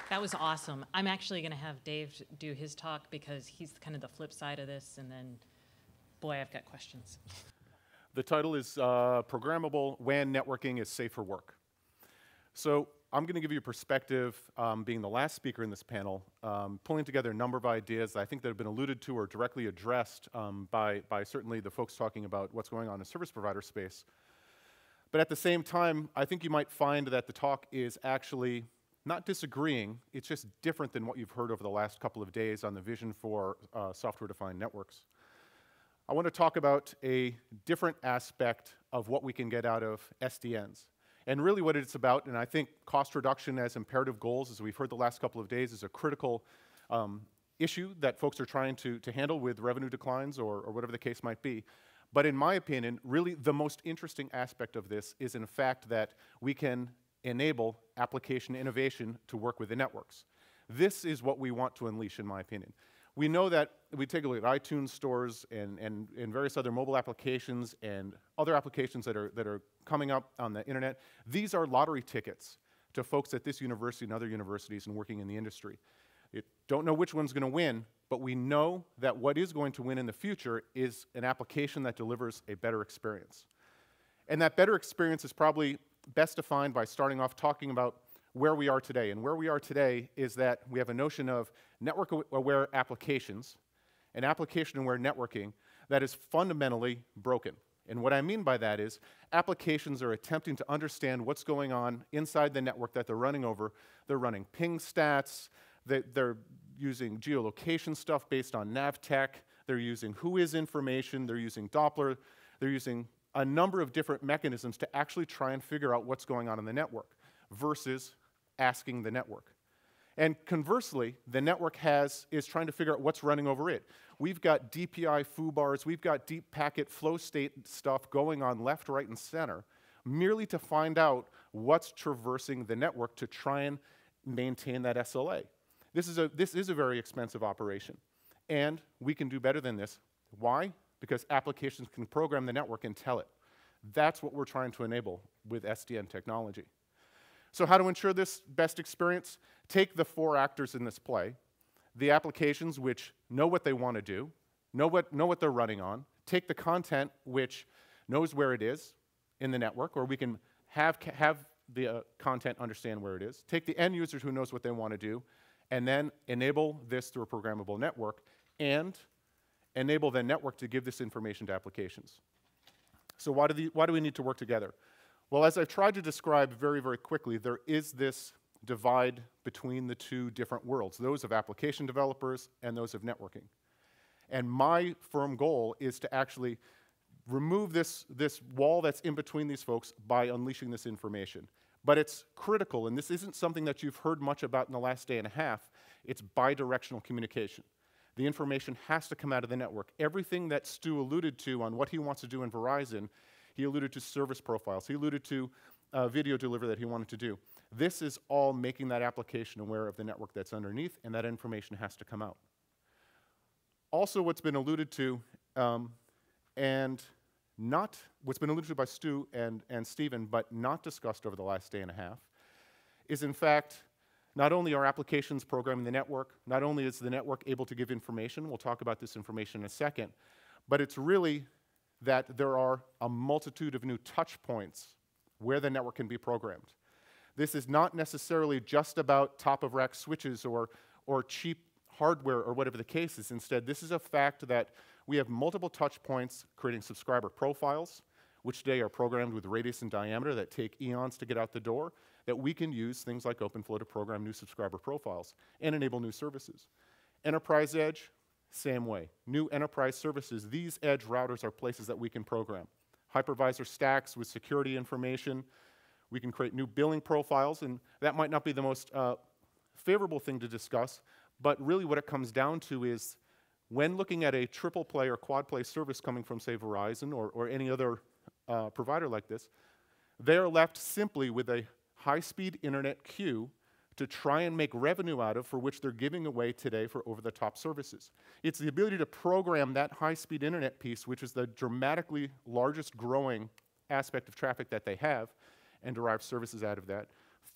That was awesome. I'm actually going to have Dave do his talk because he's kind of the flip side of this, and then, boy, I've got questions. The title is Programmable WAN Networking is Safe for Work. So I'm going to give you a perspective, being the last speaker in this panel, pulling together a number of ideas that I think that have been alluded to or directly addressed by certainly the folks talking about what's going on in service provider space. But at the same time, I think you might find that the talk is actually not disagreeing, it's just different than what you've heard over the last couple of days on the vision for software-defined networks. I want to talk about a different aspect of what we can get out of SDNs. And really what it's about, and I think cost reduction as imperative goals, as we've heard the last couple of days, is a critical issue that folks are trying to handle with revenue declines or whatever the case might be. But in my opinion, really the most interesting aspect of this is in fact that we can enable application innovation to work with the networks. This is what we want to unleash, in my opinion. We know that we take a look at iTunes stores and various other mobile applications and other applications that are coming up on the internet. These are lottery tickets to folks at this university and other universities and working in the industry. You don't know which one's going to win, but we know that what is going to win in the future is an application that delivers a better experience. And that better experience is probably best defined by starting off talking about where we are today. And where we are today is that we have a notion of network-aware applications and application-aware networking that is fundamentally broken. And what I mean by that is applications are attempting to understand what's going on inside the network that they're running over. They're running ping stats. They're using geolocation stuff based on NavTech. They're using whois information. They're using Doppler. They're using a number of different mechanisms to actually try and figure out what's going on in the network versus asking the network. And conversely, the network is trying to figure out what's running over it. We've got DPI foo-bars, we've got deep packet flow state stuff going on left, right, and center, merely to find out what's traversing the network to try and maintain that SLA. This is a very expensive operation. And we can do better than this. Why? Because applications can program the network and tell it. That's what we're trying to enable with SDN technology. So how to ensure this best experience? Take the four actors in this play, the applications which know what they want to do, know what they're running on, take the content which knows where it is in the network, or we can have the content understand where it is, take the end users who knows what they want to do, and then enable this through a programmable network, and enable the network to give this information to applications. So why do we need to work together? Well, as I've tried to describe very, very quickly, there is this divide between the two different worlds, those of application developers and those of networking. And my firm goal is to actually remove this wall that's in between these folks by unleashing this information. But it's critical, and this isn't something that you've heard much about in the last day and a half. It's bidirectional communication. The information has to come out of the network. Everything that Stu alluded to on what he wants to do in Verizon, he alluded to service profiles. He alluded to video delivery that he wanted to do. This is all making that application aware of the network that's underneath, and that information has to come out. Also, what's been alluded to, and not what's been alluded to by Stu and Stephen, but not discussed over the last day and a half, is in fact, not only are applications programming the network, not only is the network able to give information, we'll talk about this information in a second, but it's really that there are a multitude of new touch points where the network can be programmed. This is not necessarily just about top-of-rack switches or cheap hardware or whatever the case is. Instead, this is a fact that we have multiple touch points creating subscriber profiles, which today are programmed with radius and diameter that take eons to get out the door, that we can use things like OpenFlow to program new subscriber profiles and enable new services. Enterprise Edge, same way. New enterprise services, these edge routers are places that we can program. Hypervisor stacks with security information. We can create new billing profiles, and that might not be the most favorable thing to discuss, but really what it comes down to is when looking at a triple play or quad play service coming from, say, Verizon or any other provider like this, they are left simply with a high-speed internet queue to try and make revenue out of, for which they're giving away today for over-the-top services. It's the ability to program that high-speed internet piece, which is the dramatically largest growing aspect of traffic that they have, and derive services out of that,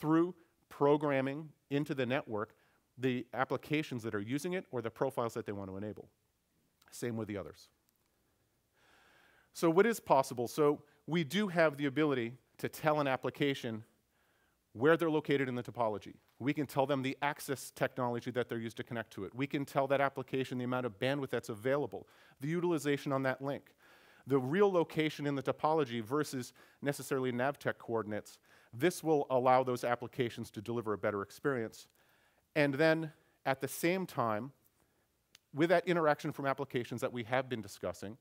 through programming into the network the applications that are using it or the profiles that they want to enable. Same with the others. So what is possible? So we do have the ability to tell an application where they're located in the topology. We can tell them the access technology that they're used to connect to it. We can tell that application the amount of bandwidth that's available, the utilization on that link, the real location in the topology versus necessarily NavTech coordinates. This will allow those applications to deliver a better experience. And then, at the same time, with that interaction from applications that we have been discussing,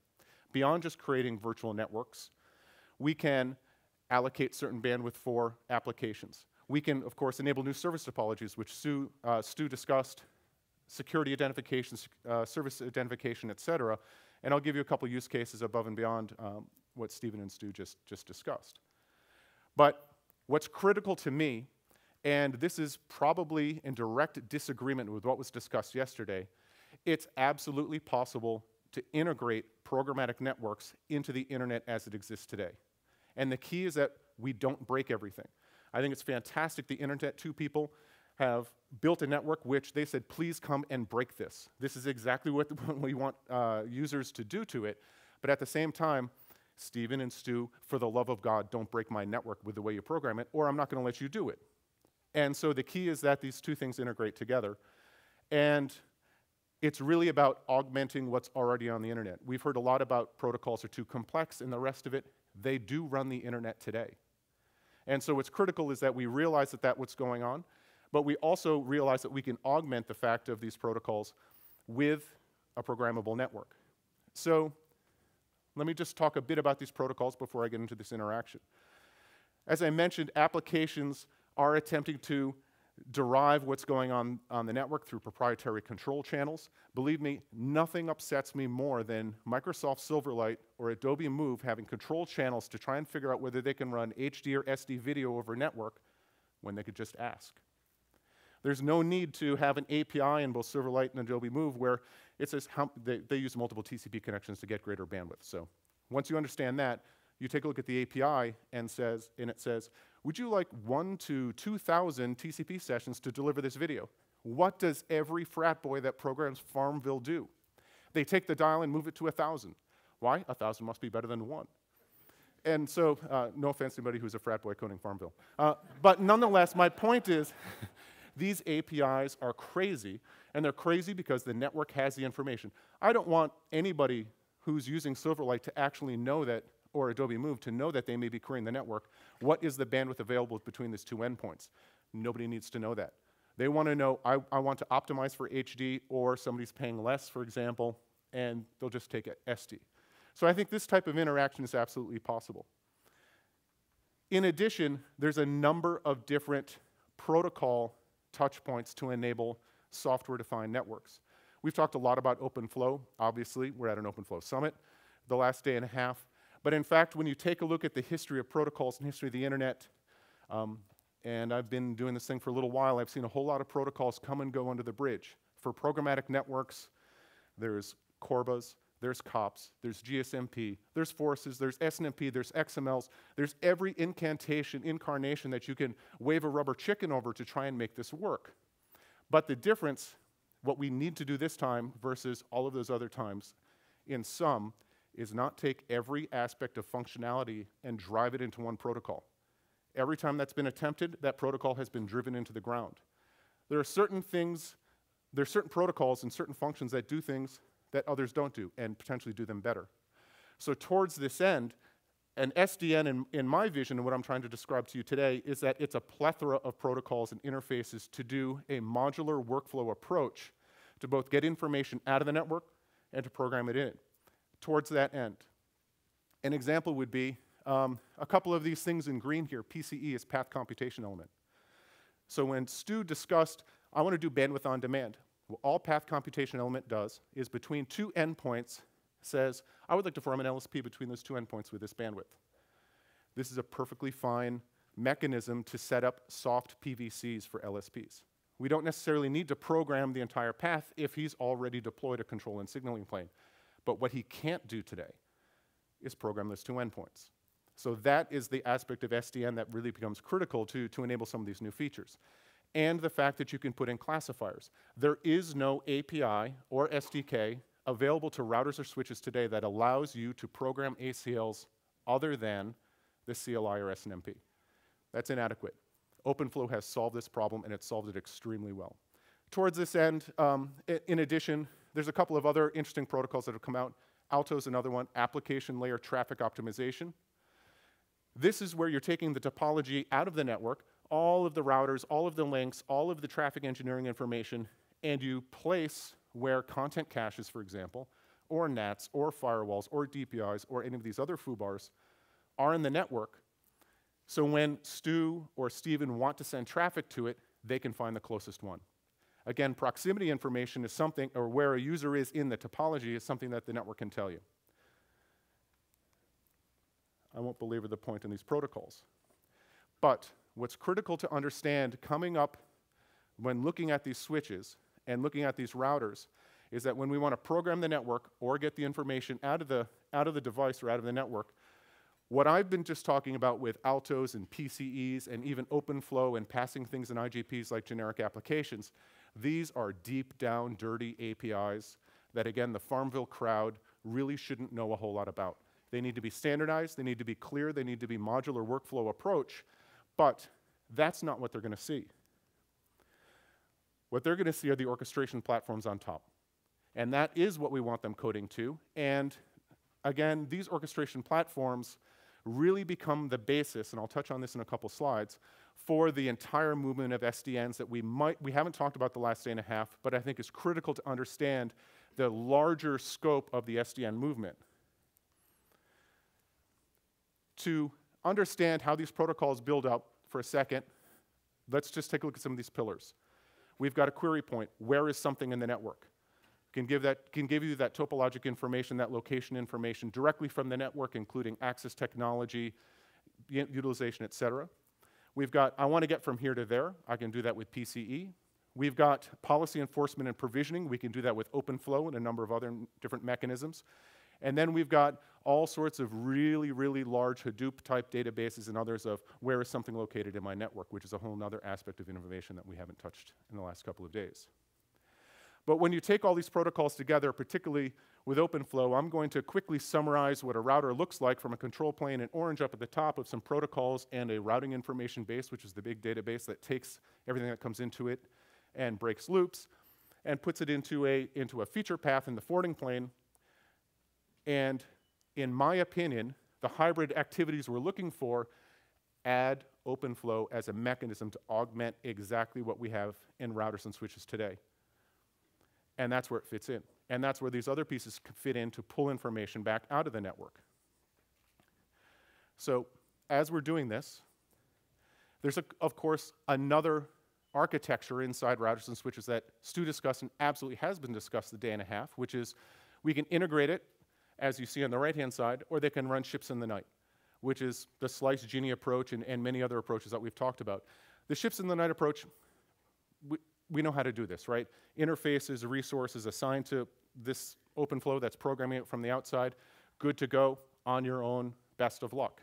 beyond just creating virtual networks, we can allocate certain bandwidth for applications. We can, of course, enable new service topologies, which Stu discussed, security identification, service identification, et cetera. And I'll give you a couple use cases above and beyond what Stephen and Stu just discussed. But what's critical to me, and this is probably in direct disagreement with what was discussed yesterday, it's absolutely possible to integrate programmatic networks into the internet as it exists today. And the key is that we don't break everything. I think it's fantastic the Internet 2 people have built a network which they said, please come and break this. This is exactly what we want users to do to it. But at the same time, Stephen and Stu, for the love of God, don't break my network with the way you program it, or I'm not going to let you do it. And so the key is that these two things integrate together. And it's really about augmenting what's already on the internet. We've heard a lot about protocols are too complex and the rest of it. They do run the internet today. And so what's critical is that we realize that that's what's going on, but we also realize that we can augment the fact of these protocols with a programmable network. So let me just talk a bit about these protocols before I get into this interaction. As I mentioned, applications are attempting to derive what's going on the network through proprietary control channels. Believe me, nothing upsets me more than Microsoft Silverlight or Adobe Move having control channels to try and figure out whether they can run HD or SD video over network when they could just ask. There's no need to have an API in both Silverlight and Adobe Move where it says they use multiple TCP connections to get greater bandwidth. So once you understand that, you take a look at the API and it says, would you like 1 to 2,000 TCP sessions to deliver this video? What does every frat boy that programs Farmville do? They take the dial and move it to 1,000. Why? 1,000 must be better than 1. And so, no offense to anybody who's a frat boy coding Farmville. But nonetheless, my point is, these APIs are crazy, and they're crazy because the network has the information. I don't want anybody who's using Silverlight to actually know that, or Adobe Move, to know that they may be querying the network. What is the bandwidth available between these two endpoints? Nobody needs to know that. They want to know, I want to optimize for HD, or somebody's paying less, for example, and they'll just take SD. So I think this type of interaction is absolutely possible. In addition, there's a number of different protocol touch points to enable software-defined networks. We've talked a lot about OpenFlow. Obviously, we're at an OpenFlow Summit the last day and a half. But in fact, when you take a look at the history of protocols and history of the internet, and I've been doing this thing for a little while, I've seen a whole lot of protocols come and go under the bridge. For programmatic networks, there's CORBAs, there's COPS, there's GSMP, there's Forces, there's SNMP, there's XMLs, there's every incarnation that you can wave a rubber chicken over to try and make this work. But the difference, what we need to do this time versus all of those other times, in sum, is not take every aspect of functionality and drive it into one protocol. Every time that's been attempted, that protocol has been driven into the ground. There are certain protocols and certain functions that do things that others don't do, and potentially do them better. So towards this end, an SDN, in my vision, and what I'm trying to describe to you today, is that it's a plethora of protocols and interfaces to do a modular workflow approach to both get information out of the network and to program it in. Towards that end. An example would be a couple of these things in green here. PCE is Path Computation Element. So when Stu discussed, I want to do bandwidth on demand, what all Path Computation Element does is between two endpoints says, I would like to form an LSP between those two endpoints with this bandwidth. This is a perfectly fine mechanism to set up soft PVCs for LSPs. We don't necessarily need to program the entire path if he's already deployed a control and signaling plane. But what he can't do today is program those two endpoints. So that is the aspect of SDN that really becomes critical to enable some of these new features. and the fact that you can put in classifiers. There is no API or SDK available to routers or switches today that allows you to program ACLs other than the CLI or SNMP. That's inadequate. OpenFlow has solved this problem, and it's solved it extremely well. Towards this end, in addition, there's a couple of other interesting protocols that have come out. Alto is another one, application layer traffic optimization. This is where you're taking the topology out of the network, all of the routers, all of the links, all of the traffic engineering information, and you place where content caches, for example, or NATs, or firewalls, or DPIs, or any of these other FUBARs are in the network. So when Stu or Steven want to send traffic to it, they can find the closest one. Again, proximity information is something, or where a user is in the topology is something that the network can tell you. I won't belabor the point in these protocols. But what's critical to understand coming up when looking at these switches and looking at these routers is that when we want to program the network or get the information out of the device or out of the network, what I've been just talking about with Altos and PCEs and even OpenFlow and passing things in IGPs like generic applications, these are deep down, dirty APIs that, again, the Farmville crowd really shouldn't know a whole lot about. They need to be standardized, they need to be clear, they need to be modular workflow approach, but that's not what they're going to see. What they're going to see are the orchestration platforms on top. And that is what we want them coding to. And again, these orchestration platforms really become the basis, and I'll touch on this in a couple slides, for the entire movement of SDNs that we haven't talked about the last day and a half, but I think is critical to understand the larger scope of the SDN movement. To understand how these protocols build up for a second, let's just take a look at some of these pillars. We've got a query point. Where is something in the network? Can give you that topologic information, that location information directly from the network, including access technology, utilization, et cetera. We've got, I want to get from here to there. I can do that with PCE. We've got policy enforcement and provisioning. We can do that with OpenFlow and a number of other different mechanisms. And then we've got all sorts of really, really large Hadoop-type databases and others of where is something located in my network, which is a whole other aspect of innovation that we haven't touched in the last couple of days. But when you take all these protocols together, particularly with OpenFlow, I'm going to quickly summarize what a router looks like from a control plane in orange up at the top of some protocols and a routing information base, which is the big database that takes everything that comes into it and breaks loops and puts it into a feature path in the forwarding plane. And in my opinion, the hybrid activities we're looking for add OpenFlow as a mechanism to augment exactly what we have in routers and switches today. And that's where it fits in. And that's where these other pieces fit in to pull information back out of the network. So as we're doing this, there's, of course, another architecture inside routers and switches that Stu discussed and absolutely has been discussed the day and a half, which is we can integrate it, as you see on the right-hand side, or they can run ships in the night, which is the Slice Genie approach and many other approaches that we've talked about. The ships in the night approach, we know how to do this, right? Interfaces, resources assigned to this OpenFlow that's programming it from the outside, good to go, on your own, best of luck.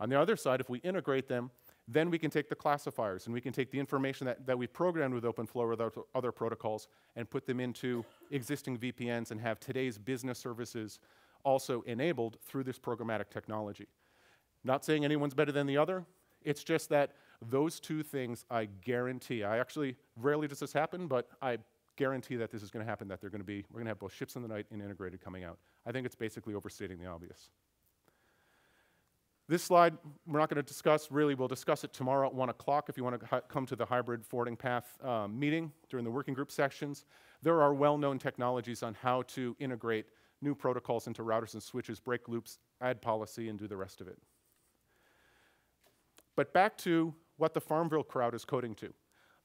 On the other side, if we integrate them, then we can take the classifiers and we can take the information that we programmed with OpenFlow or other protocols and put them into existing VPNs and have today's business services also enabled through this programmatic technology. Not saying anyone's better than the other, it's just that those two things I guarantee, rarely does this happen, but I guarantee that this is going to happen, that we're going to have both ships in the night and integrated coming out. I think it's basically overstating the obvious. This slide, we're not going to discuss, really, we'll discuss it tomorrow at 1 o'clock if you want to come to the hybrid forwarding path meeting during the working group sections. There are well-known technologies on how to integrate new protocols into routers and switches, break loops, add policy, and do the rest of it. But back to what the Farmville crowd is coding to.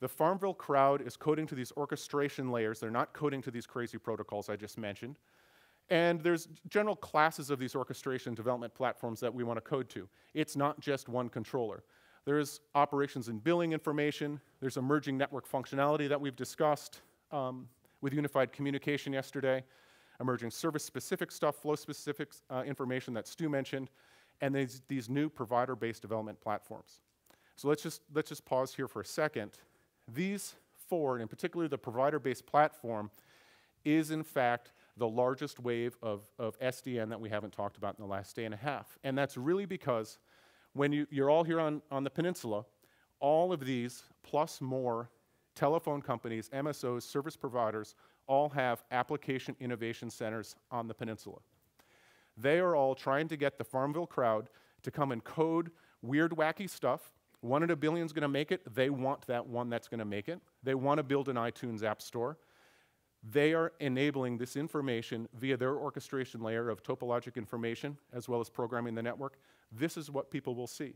The Farmville crowd is coding to these orchestration layers. They're not coding to these crazy protocols I just mentioned. And there's general classes of these orchestration development platforms that we want to code to. It's not just one controller. There's operations and billing information. There's emerging network functionality that we've discussed with unified communication yesterday, emerging service-specific stuff, flow-specific information that Stu mentioned, and these new provider-based development platforms. So let's just pause here for a second These four, and in particular the provider-based platform, is in fact the largest wave of SDN that we haven't talked about in the last day and a half. And that's really because when you're all here on the peninsula, all of these plus more telephone companies, MSOs, service providers, all have application innovation centers on the peninsula. They are all trying to get the Farmville crowd to come and code weird, wacky stuff. 1 in a billion is going to make it. They want that one that's going to make it. They want to build an iTunes app store. They are enabling this information via their orchestration layer of topologic information, as well as programming the network. This is what people will see.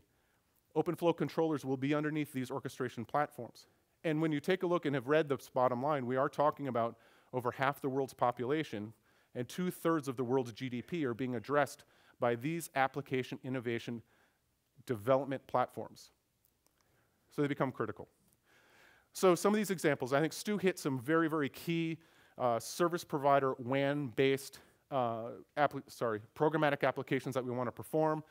OpenFlow controllers will be underneath these orchestration platforms. And when you take a look and have read this bottom line, we are talking about over half the world's population and 2/3 of the world's GDP are being addressed by these application innovation development platforms. So they become critical. So some of these examples, I think Stu hit some very, very key service provider WAN-based programmatic applications that we want to perform.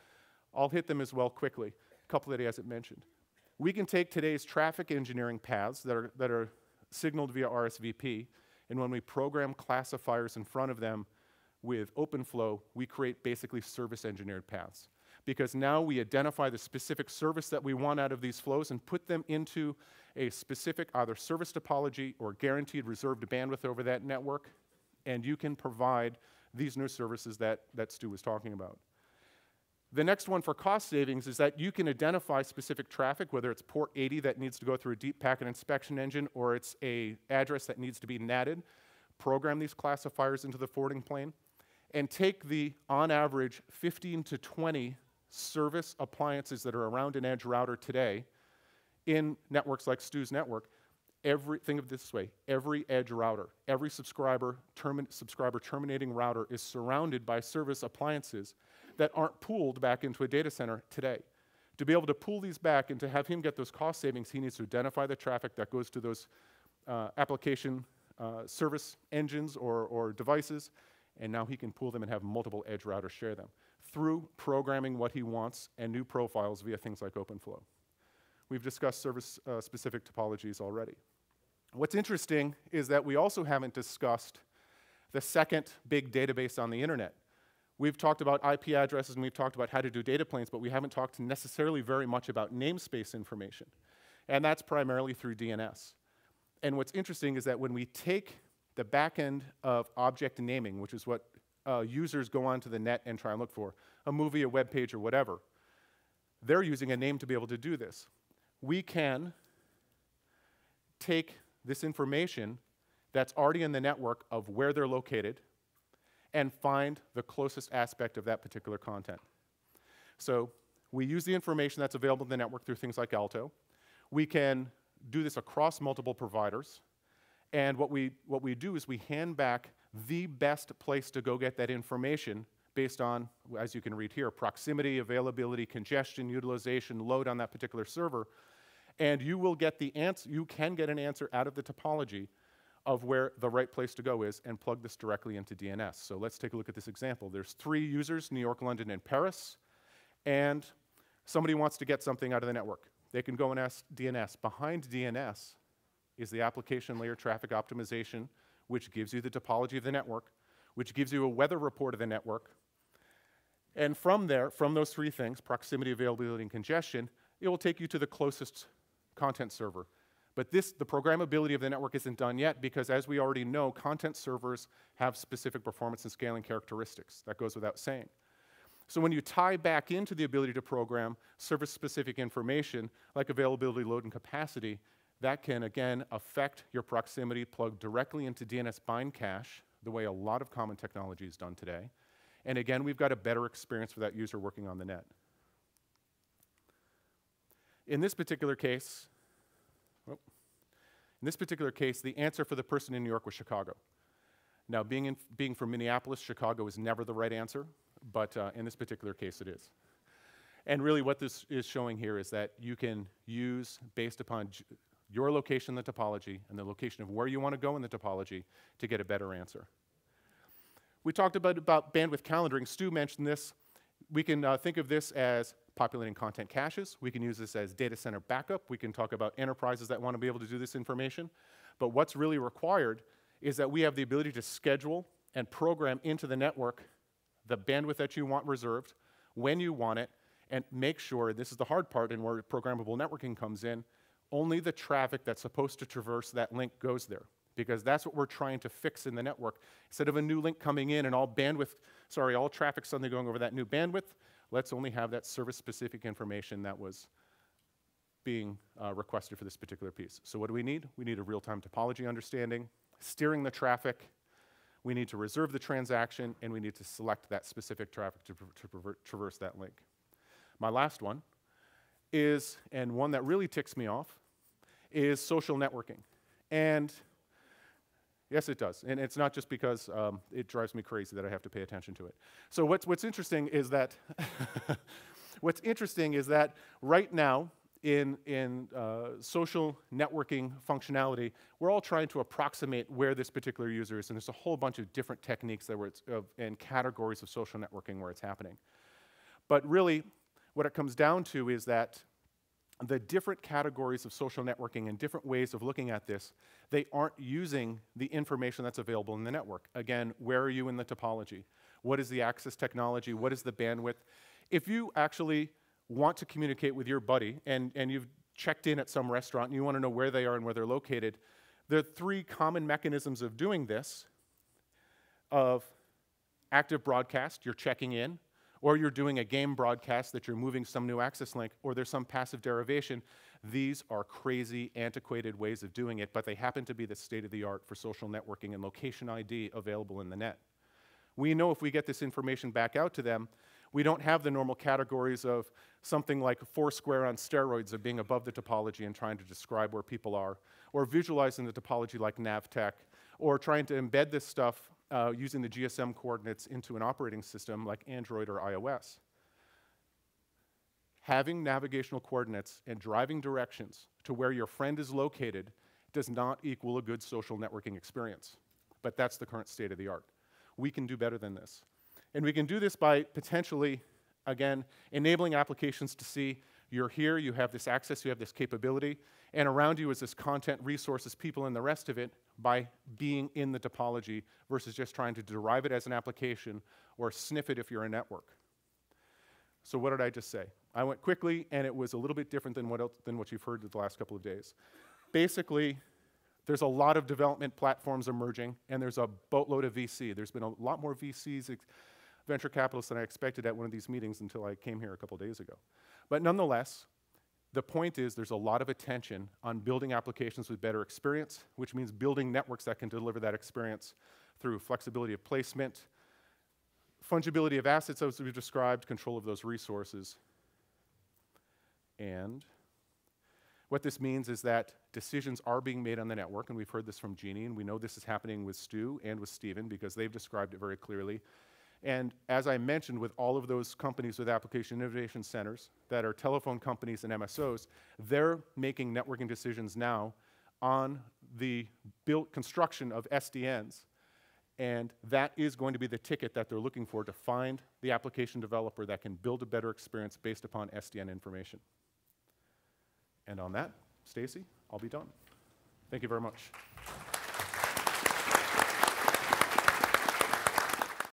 I'll hit them as well quickly, a couple that he hasn't mentioned. We can take today's traffic engineering paths that are signaled via RSVP, and when we program classifiers in front of them with OpenFlow, we create basically service engineered paths. Because now we identify the specific service that we want out of these flows and put them into a specific either service topology or guaranteed reserved bandwidth over that network, and you can provide these new services that Stu was talking about. The next one for cost savings is that you can identify specific traffic, whether it's port 80 that needs to go through a deep packet inspection engine or it's an address that needs to be NATed, program these classifiers into the forwarding plane, and take the, on average, 15 to 20 service appliances that are around an edge router today in networks like Stu's network. Think of it this way, every edge router, every subscriber terminating router is surrounded by service appliances that aren't pooled back into a data center today. To be able to pool these back and to have him get those cost savings, he needs to identify the traffic that goes to those application service engines or devices, and now he can pool them and have multiple edge routers share them through programming what he wants and new profiles via things like OpenFlow. We've discussed service-specific topologies already. What's interesting is that we also haven't discussed the second big database on the internet. We've talked about IP addresses and we've talked about how to do data planes, but we haven't talked necessarily very much about namespace information. And that's primarily through DNS. And what's interesting is that when we take the back end of object naming, which is what users go onto the net and try and look for, a movie, a web page, or whatever, they're using a name to be able to do this. We can take this information that's already in the network of where they're located and find the closest aspect of that particular content. So we use the information that's available in the network through things like Alto. We can do this across multiple providers. And what we do is we hand back the best place to go get that information based on, as you can read here, proximity, availability, congestion, utilization, load on that particular server. And you will get the answer, you can get an answer out of the topology of where the right place to go is and plug this directly into DNS. So let's take a look at this example. There's 3 users, New York, London, and Paris, and somebody wants to get something out of the network. They can go and ask DNS. Behind DNS is the application layer traffic optimization, which gives you the topology of the network, which gives you a weather report of the network. And from there, from those 3 things, proximity, availability, and congestion, it will take you to the closest content server. But the programmability of the network isn't done yet because, as we already know, content servers have specific performance and scaling characteristics. That goes without saying. So when you tie back into the ability to program service-specific information like availability, load, and capacity, that can, again, affect your proximity plugged directly into DNS bind cache, the way a lot of common technology is done today. And again, we've got a better experience for that user working on the net. In this particular case, the answer for the person in New York was Chicago. Now, being from Minneapolis, Chicago is never the right answer, but in this particular case, it is. And really what this is showing here is that you can use, based upon your location in the topology and the location of where you want to go in the topology, to get a better answer. We talked about bandwidth calendaring. Stu mentioned this. We can think of this as populating content caches. We can use this as data center backup. We can talk about enterprises that want to be able to do this information. But what's really required is that we have the ability to schedule and program into the network the bandwidth that you want reserved, when you want it, and make sure, this is the hard part and where programmable networking comes in, only the traffic that's supposed to traverse that link goes there. Because that's what we're trying to fix in the network. Instead of a new link coming in and all traffic suddenly going over that new bandwidth, let's only have that service-specific information that was being requested for this particular piece. So what do we need? We need a real-time topology understanding, steering the traffic, we need to reserve the transaction, and we need to select that specific traffic to traverse that link. My last one is, and one that really ticks me off, is social networking. And yes, it does. And it's not just because it drives me crazy that I have to pay attention to it. So what's interesting is that right now in social networking functionality, we're all trying to approximate where this particular user is, and there's a whole bunch of different techniques and categories of social networking where it's happening. But really, what it comes down to is that the different categories of social networking and different ways of looking at this, they aren't using the information that's available in the network. Again, where are you in the topology? What is the access technology? What is the bandwidth? If you actually want to communicate with your buddy and you've checked in at some restaurant and you want to know where they are and where they're located, there are three common mechanisms of doing this: of active broadcast, you're checking in, or you're doing a game broadcast that you're moving some new access link, or there's some passive derivation. These are crazy, antiquated ways of doing it, but they happen to be the state-of-the-art for social networking and location ID available in the net. We know if we get this information back out to them, we don't have the normal categories of something like Foursquare on steroids of being above the topology and trying to describe where people are, or visualizing the topology like Navtech, or trying to embed this stuff using the GSM coordinates into an operating system like Android or iOS. Having navigational coordinates and driving directions to where your friend is located does not equal a good social networking experience. But that's the current state of the art. We can do better than this. And we can do this by potentially, again, enabling applications to see you're here, you have this access, you have this capability, and around you is this content, resources, people, and the rest of it by being in the topology versus just trying to derive it as an application or sniff it if you're a network. So what did I just say? I went quickly, and it was a little bit different than what you've heard the last couple of days. Basically, there's a lot of development platforms emerging, and there's a boatload of VC. There's been a lot more VCs, venture capitalists, than I expected at one of these meetings until I came here a couple days ago. But nonetheless, the point is there's a lot of attention on building applications with better experience, which means building networks that can deliver that experience through flexibility of placement, fungibility of assets as we've described, control of those resources. And what this means is that decisions are being made on the network, and we've heard this from Jeannie, and we know this is happening with Stu and with Stephen because they've described it very clearly. And as I mentioned, with all of those companies with application innovation centers that are telephone companies and MSOs, they're making networking decisions now on the construction of SDNs. And that is going to be the ticket that they're looking for to find the application developer that can build a better experience based upon SDN information. And on that, Stacy, I'll be done. Thank you very much.